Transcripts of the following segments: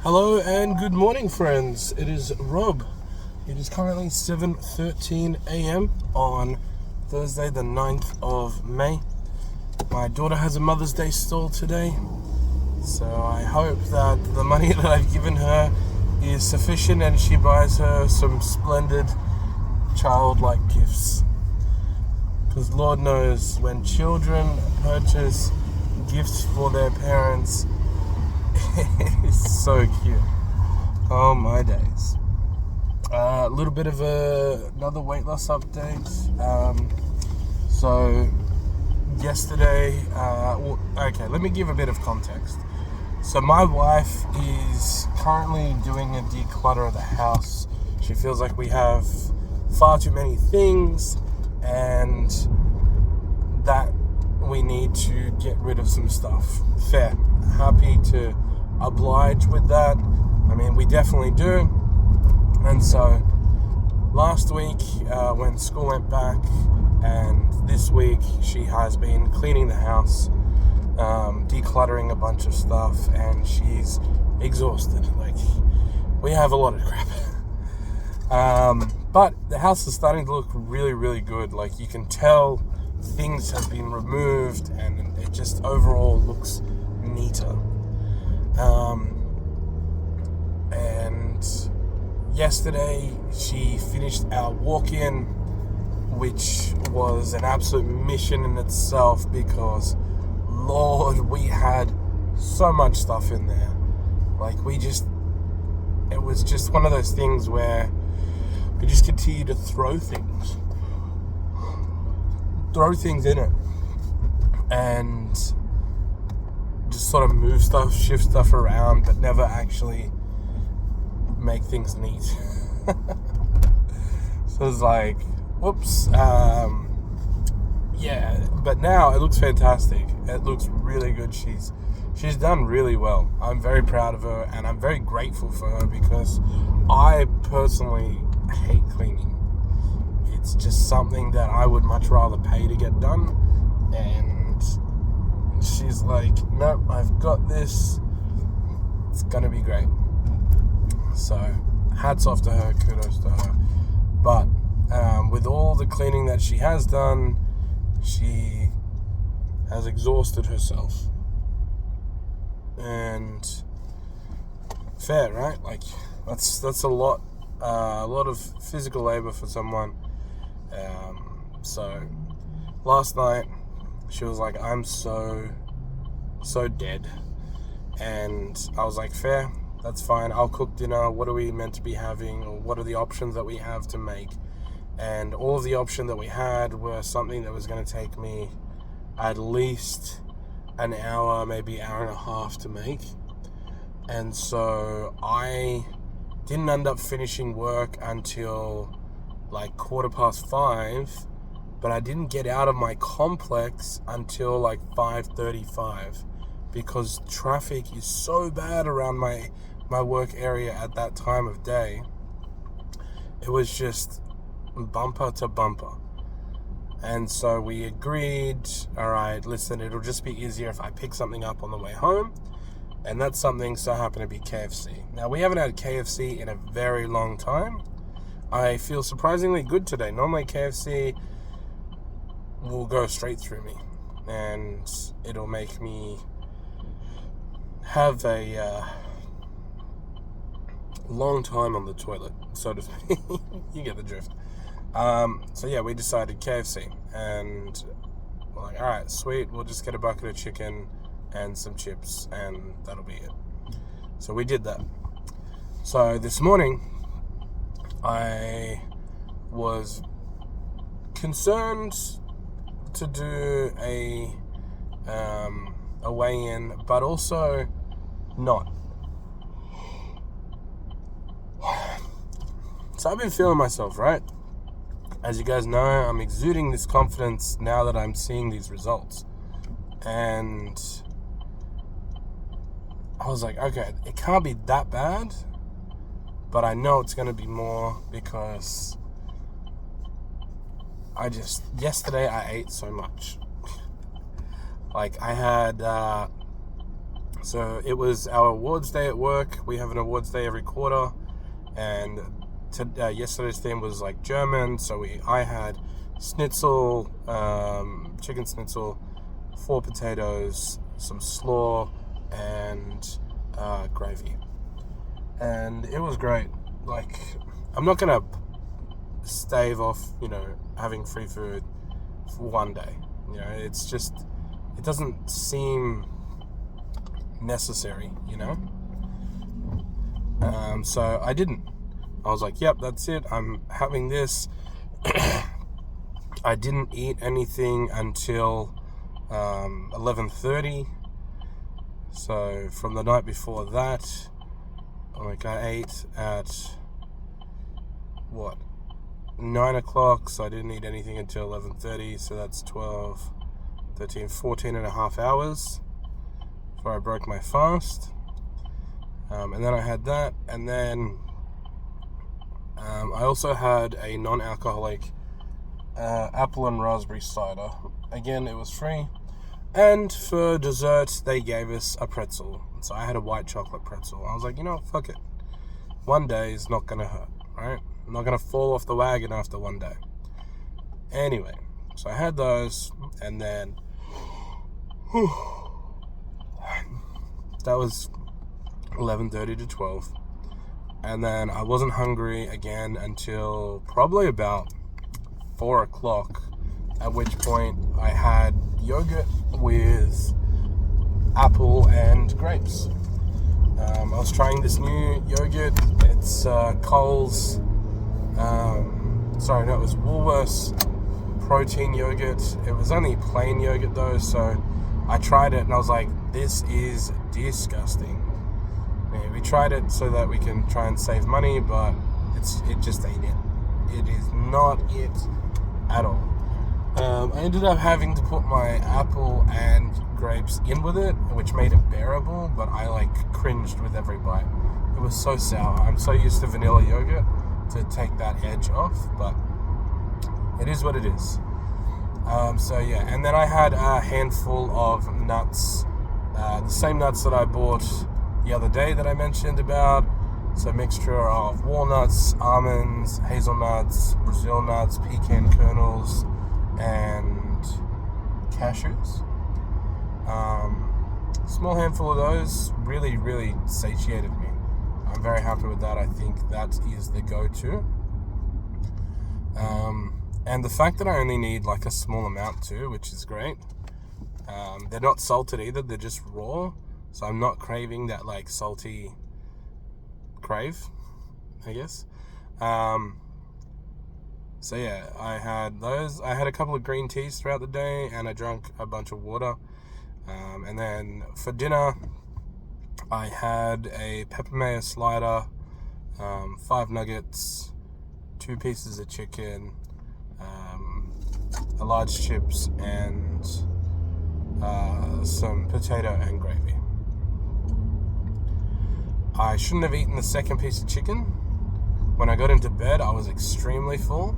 Hello and good morning, friends. It is Rob. It is currently 7:13 a.m. on Thursday, the 9th of May. My daughter has a Mother's Day stall today, so I hope that the money that I've given her is sufficient and she buys her some splendid childlike gifts. Because Lord knows, when children purchase gifts for their parents, it is so cute. Oh my days. A little bit of another weight loss update. So yesterday, let me give a bit of context. So my wife is currently doing a declutter of the house. She feels like we have far too many things and that we need to get rid of some stuff. Fair. Happy to oblige with that. I mean, we definitely do. And so last week when school went back, and this week she has been cleaning the house, decluttering a bunch of stuff, and she's exhausted. Like, we have a lot of crap. But the house is starting to look really, really good. Like, you can tell things have been removed and it just overall looks neater. And yesterday she finished our walk-in, which was an absolute mission in itself because, Lord, we had so much stuff in there. Like, it was just one of those things where we just continue to throw things in it and just sort of move stuff, shift stuff around, but never actually make things neat. So it's like, whoops. But now it looks fantastic. It looks really good. She's done really well. I'm very proud of her and I'm very grateful for her because I personally hate cleaning. It's just something that I would much rather pay to get done, and she's like, nope, I've got this, it's gonna be great. So hats off to her, kudos to her. But with all the cleaning that she has done, she has exhausted herself. And fair, right? Like, that's a lot of physical labor for someone. So last night she was like, I'm so dead, and I was like, fair, that's fine, I'll cook dinner. What are we meant to be having, or what are the options that we have to make? And all of the options that we had were something that was going to take me at least an hour, maybe hour and a half to make. And so I didn't end up finishing work until like 5:15, but I didn't get out of my complex until like 5:35 because traffic is so bad around my work area at that time of day. It was just bumper to bumper. And so we agreed, all right, listen, it'll just be easier if I pick something up on the way home. And that something so happened to be KFC. Now, we haven't had KFC in a very long time. I feel surprisingly good today. Normally KFC will go straight through me and it'll make me have a long time on the toilet, so to speak. You get the drift. So yeah, we decided KFC, and we're like, all right, sweet, we'll just get a bucket of chicken and some chips and that'll be it. So we did that. So this morning I was concerned to do a weigh-in, but also not. So I've been feeling myself, right? As you guys know, I'm exuding this confidence now that I'm seeing these results. And I was like, okay, it can't be that bad, but I know it's going to be more because yesterday I ate so much. Like, I had So it was our awards day at work. We have an awards day every quarter, and yesterday's theme was like German. So I had schnitzel, chicken schnitzel, 4 potatoes, some slaw, and gravy, and it was great. Like, I'm not gonna stave off, having free food for one day. It's just, it doesn't seem necessary, so I didn't. I was like, yep, that's it, I'm having this. I didn't eat anything until 11:30. So from the night before that, I ate at 9 o'clock, so I didn't eat anything until 11:30, so that's 12, 13, 14 and a half hours before I broke my fast. And then I had that, and then I also had a non-alcoholic apple and raspberry cider. Again, it was free. And for dessert, they gave us a pretzel. So I had a white chocolate pretzel. I was like, fuck it. One day is not going to hurt, right? I'm not going to fall off the wagon after one day. Anyway, so I had those, and then that was 11:30 to 12. And then I wasn't hungry again until probably about 4 o'clock, at which point I had yogurt with apple and grapes. I was trying this new yogurt. It's Coles, it was Woolworths protein yogurt. It was only plain yogurt though, so I tried it and I was like, this is disgusting. We tried it so that we can try and save money, but it just ain't it. It is not it at all. I ended up having to put my apple and grapes in with it, which made it bearable, but I cringed with every bite. It was so sour. I'm so used to vanilla yogurt to take that edge off, but it is what it is. And then I had a handful of nuts, the same nuts that I bought the other day that I mentioned about. So a mixture of walnuts, almonds, hazelnuts, Brazil nuts, pecan kernels, and cashews. Small handful of those really, really satiated me. I'm very happy with that. I think that is the go-to. And the fact that I only need a small amount too, which is great. They're not salted either, they're just raw. So I'm not craving that salty crave, I guess. So yeah, I had those. I had a couple of green teas throughout the day, and I drank a bunch of water. And then for dinner, I had a pepper mayo slider, 5 nuggets, 2 pieces of chicken, a large chips, and some potato and gravy. I shouldn't have eaten the second piece of chicken. When I got into bed, I was extremely full.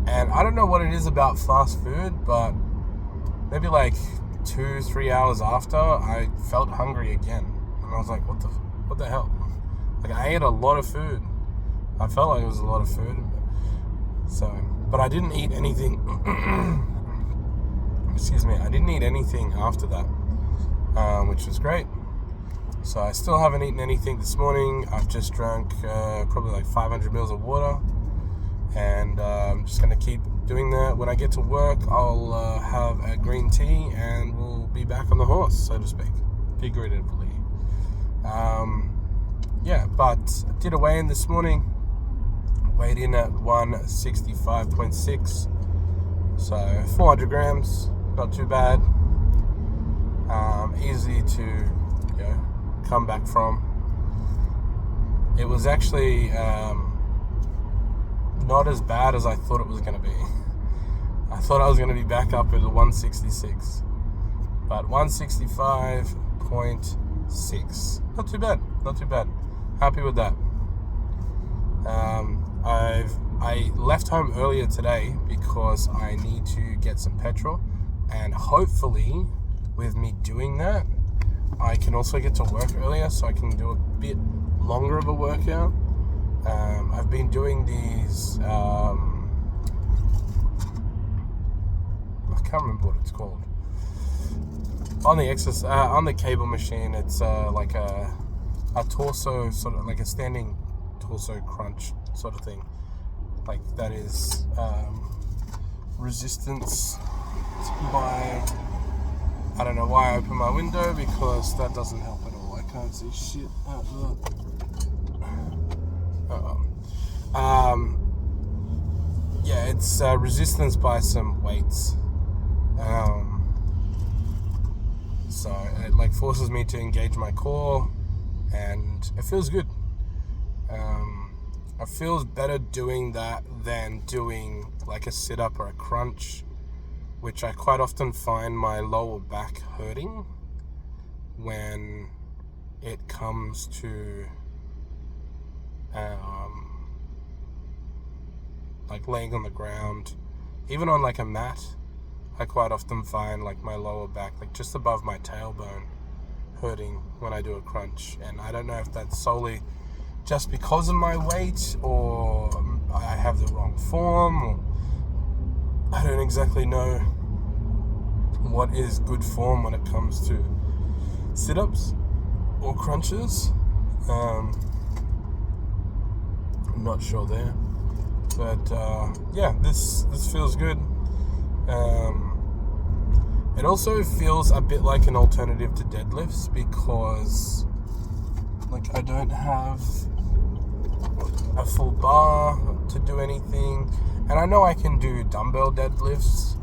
And I don't know what it is about fast food, but maybe 2-3 hours after, I felt hungry again. And I was like, what the hell? I ate a lot of food. I felt like it was a lot of food. But I didn't eat anything. Excuse me. I didn't eat anything after that, which was great. So I still haven't eaten anything this morning. I've just drank probably 500 mils of water. And I'm just going to keep doing that. When I get to work, I'll have a green tea and we'll be back on the horse, so to speak, figuratively. But I did a weigh-in this morning. Weighed in at 165.6. So 400 grams, not too bad. Easy to come back from. It was actually not as bad as I thought it was going to be. I thought I was going to be back up at 166, but 165.6. Not too bad. Happy with that. I left home earlier today because I need to get some petrol, and hopefully with me doing that, I can also get to work earlier, so I can do a bit longer of a workout. I've been doing these, I can't remember what it's called. On the cable machine, it's like a torso, sort of like a standing torso crunch sort of thing. Like that is resistance by, I don't know why I opened my window, because that doesn't help at all. I can't see shit out there. Yeah, it's resistance by some weights. So it like forces me to engage my core, and it feels good. It feels better doing that than doing like a sit-up or a crunch, which I quite often find my lower back hurting when it comes to like laying on the ground. Even on like a mat, I quite often find like my lower back, like just above my tailbone, hurting when I do a crunch. And I don't know if that's solely just because of my weight, or I have the wrong form, or I don't exactly know what is good form when it comes to sit-ups or crunches. I'm not sure there, but yeah, this feels good. It also feels a bit like an alternative to deadlifts, because like I don't have a full bar to do anything, and I know I can do dumbbell deadlifts,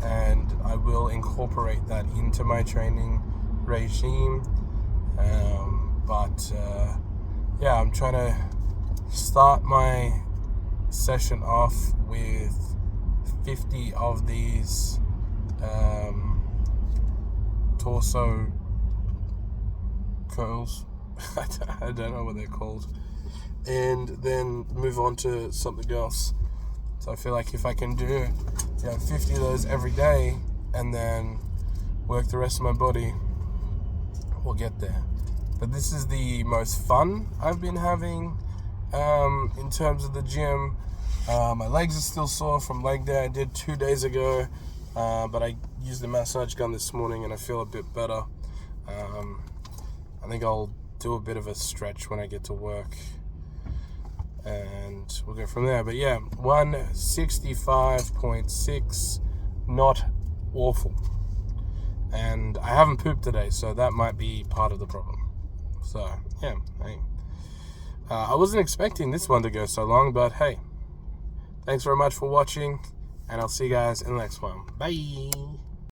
and I will incorporate that into my training regime. But yeah, I'm trying to start my session off with 50 of these torso curls. I don't know what they're called, and then move on to something else. So I feel like if I can do 50 of those every day, and then work the rest of my body, we'll get there. But this is the most fun I've been having in terms of the gym. My legs are still sore from leg day I did 2 days ago, but I used the massage gun this morning and I feel a bit better. I think I'll do a bit of a stretch when I get to work, and we'll go from there. But yeah, 165.6, not awful. And I haven't pooped today, so that might be part of the problem. So yeah, hey. I wasn't expecting this one to go so long, but hey, thanks very much for watching, and I'll see you guys in the next one. Bye.